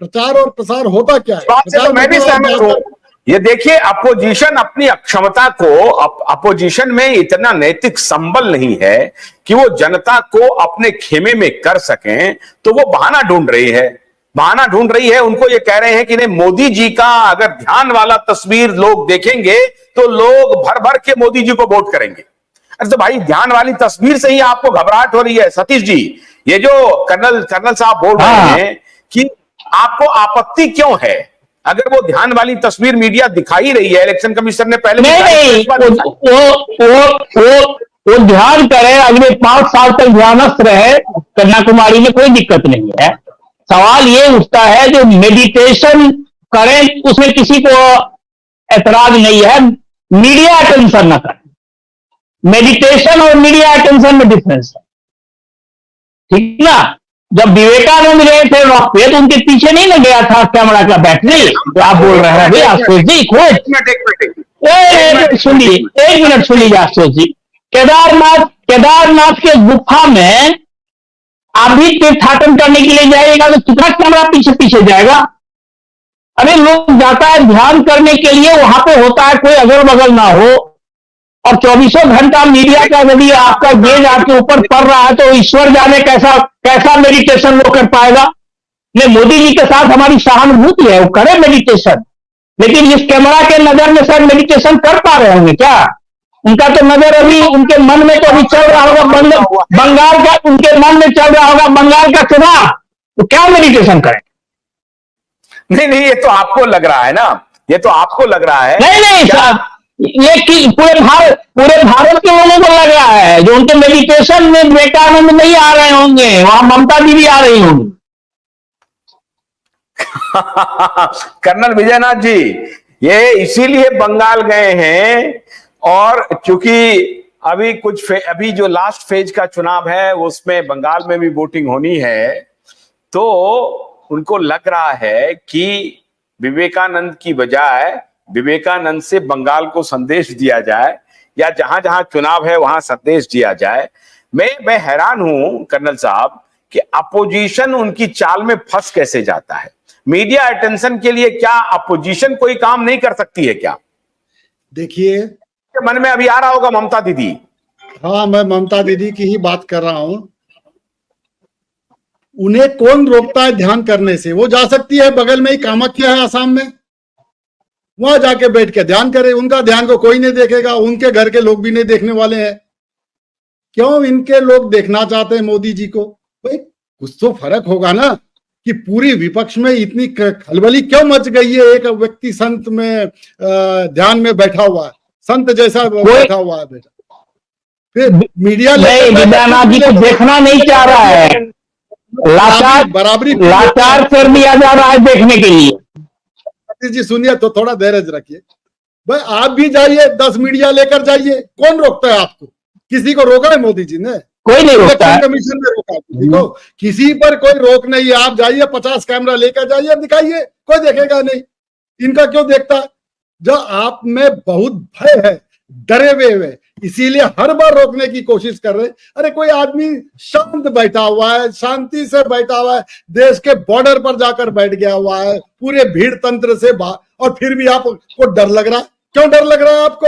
प्रचार और प्रसार होता क्या है? बात से तो मैं भी सहमत हूं। ये देखिए, अपोजिशन अपनी अक्षमता को, अपोजिशन में इतना नैतिक संबल नहीं है कि वो जनता को अपने खेमे में कर सकें, तो वो बहाना ढूंढ रही है, बहाना ढूंढ रही है। उनको ये कह रहे हैं कि नहीं, मोदी जी का अगर ध्यान वाला तस्वीर लोग देखेंगे तो लोग भर भर के मोदी जी को वोट करेंगे। अरे तो भाई, ध्यान वाली तस्वीर से ही आपको घबराहट हो रही है सतीश जी। ये जो कर्नल साहब बोल रहे हैं कि आपको आपत्ति क्यों है, अगर वो ध्यान वाली तस्वीर मीडिया दिखाई रही है, इलेक्शन कमीशन ने पहले नहीं, वो ध्यान करे, अगले 5 साल तक ध्यानस्थ रहे कन्याकुमारी में, कोई दिक्कत नहीं है। सवाल ये उठता है जो मेडिटेशन करें, उसमें किसी को ऐतराज नहीं है, मीडिया अटेंशन न करें। मेडिटेशन और मीडिया अटेंशन में डिफरेंस है, ठीक ना। जब विवेकानंद गए थे रॉक पे, तो उनके पीछे नहीं लग गया था कैमरा का बैटरी, तो आप बोल रहे हैं भाई आशुतोष जी सुनिए, 1 मिनट सुनिए आशुतोष जी। केदारनाथ के गुफा में आप भी तीर्थाटन करने के लिए जाइएगा तो कितना कैमरा पीछे पीछे जाएगा? अरे लोग जाता है ध्यान करने के लिए, वहां पे होता है कोई अगल बगल ना हो, और 24 घंटा मीडिया का यदि आपका गेज आपके ऊपर पड़ रहा है तो ईश्वर जाने कैसा मेडिटेशन वो कर पाएगा। ये मोदी जी के साथ हमारी सहानुभूति है, वो करे मेडिटेशन, लेकिन इस कैमरा के नजर में शायद मेडिटेशन कर पा रहे होंगे क्या? उनका तो नजर अभी उनके मन में तो अभी चल रहा होगा बंगाल का, उनके मन में चल रहा होगा बंगाल का चुनाव, तो क्या मेडिटेशन करें? नहीं, ये तो आपको लग रहा है ना, ये तो आपको लग रहा है। नहीं साहब, ये पूरे भारत के लोगों को लग रहा है, जो उनके मेडिटेशन में विवेकानंद नहीं आ रहे होंगे, वहां ममता दीदी आ रही होंगी। कर्नल विजयनाथ जी, ये इसीलिए बंगाल गए हैं, और क्योंकि अभी जो लास्ट फेज का चुनाव है उसमें बंगाल में भी वोटिंग होनी है, तो उनको लग रहा है कि विवेकानंद की बजाय विवेकानंद से बंगाल को संदेश दिया जाए, या जहां जहां चुनाव है वहां संदेश दिया जाए। मैं हैरान हूं कर्नल साहब कि अपोजिशन उनकी चाल में फंस कैसे जाता है। मीडिया अटेंशन के लिए क्या अपोजिशन कोई काम नहीं कर सकती है क्या? देखिए, मन में अभी आ रहा होगा ममता दीदी। हाँ, मैं ममता दीदी की ही बात कर रहा हूं। उन्हें कौन रोकता है ध्यान करने से? वो जा सकती है, बगल में ही कामाख्या है आसाम में, वहां जाके बैठ के ध्यान करे। उनका ध्यान को कोई नहीं देखेगा, उनके घर के लोग भी नहीं देखने वाले हैं। क्यों इनके लोग देखना चाहते हैं मोदी जी को? भाई कुछ तो फर्क होगा ना, कि पूरी विपक्ष में इतनी खलबली क्यों मच गई है? एक व्यक्ति संत में ध्यान में बैठा हुआ है, संत जैसा बैठा हुआ है बेटा, फिर मीडिया विद्यानाथ जी को देखना नहीं चाह रहा है, लाचार कर दिया जा रहा है देखने के लिए। जी सुनिए, तो थोड़ा धैर्य रखिए भाई, आप भी जाइए, 10 मीडिया लेकर जाइए, कौन रोकता है आपको? किसी को रोका है मोदी जी ने? कोई नहीं रोकता है। कमीशन ने रोका किसी को? किसी पर कोई रोक नहीं है। आप जाइए, 50 कैमरा लेकर जाइए, दिखाइए, कोई देखेगा नहीं। इनका क्यों देखता है? जो आप में बहुत भय है, डरे हुए, इसीलिए हर बार रोकने की कोशिश कर रहे। अरे कोई आदमी शांत बैठा हुआ है, शांति से बैठा हुआ है, देश के बॉर्डर पर जाकर बैठ गया हुआ है, पूरे भीड़ तंत्र से और फिर भी आपको डर लग रहा है। क्यों डर लग रहा है आपको?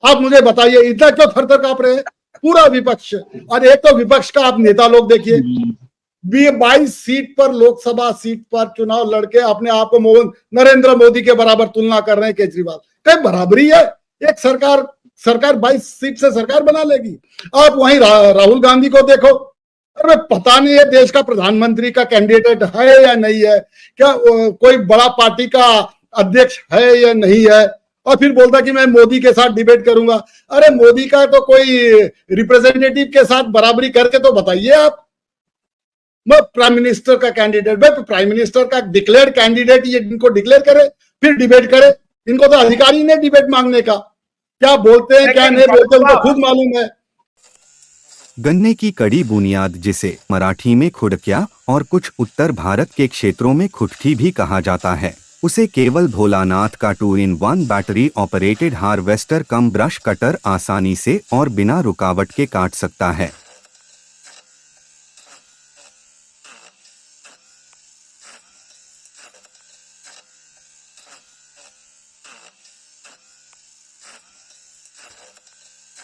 आप मुझे बताइए, इतना क्यों थर-थर कांप रहे हैं पूरा विपक्ष? और एक तो विपक्ष का आप नेता लोग देखिए, 22 सीट पर, लोकसभा सीट पर चुनाव लड़के अपने आप को नरेंद्र मोदी के बराबर तुलना कर रहे हैं। केजरीवाल, कहीं बराबरी है? एक सरकार 22 सीट से सरकार बना लेगी। आप वहीं राहुल गांधी को देखो, अरे पता नहीं है देश का प्रधानमंत्री का कैंडिडेट है या नहीं है, क्या कोई बड़ा पार्टी का अध्यक्ष है या नहीं है, और फिर बोलता कि मैं मोदी के साथ डिबेट करूंगा। अरे मोदी का तो कोई रिप्रेजेंटेटिव के साथ बराबरी करके तो बताइए आप। मैं प्राइम मिनिस्टर का कैंडिडेट, भाई प्राइम मिनिस्टर का डिक्लेयर्ड कैंडिडेट ये इनको डिक्लेयर करे, फिर डिबेट करे। इनको तो अधिकार ही नहीं डिबेट मांगने का। क्या बोलते हैं क्या नहीं बोलते उनको खुद मालूम है। गन्ने की कड़ी बुनियाद, जिसे मराठी में खुड़किया और कुछ उत्तर भारत के क्षेत्रों में खुटकी भी कहा जाता है, उसे केवल भोलानाथ का 2-in-1 बैटरी ऑपरेटेड हार्वेस्टर कम ब्रश कटर आसानी से और बिना रुकावट के काट सकता है।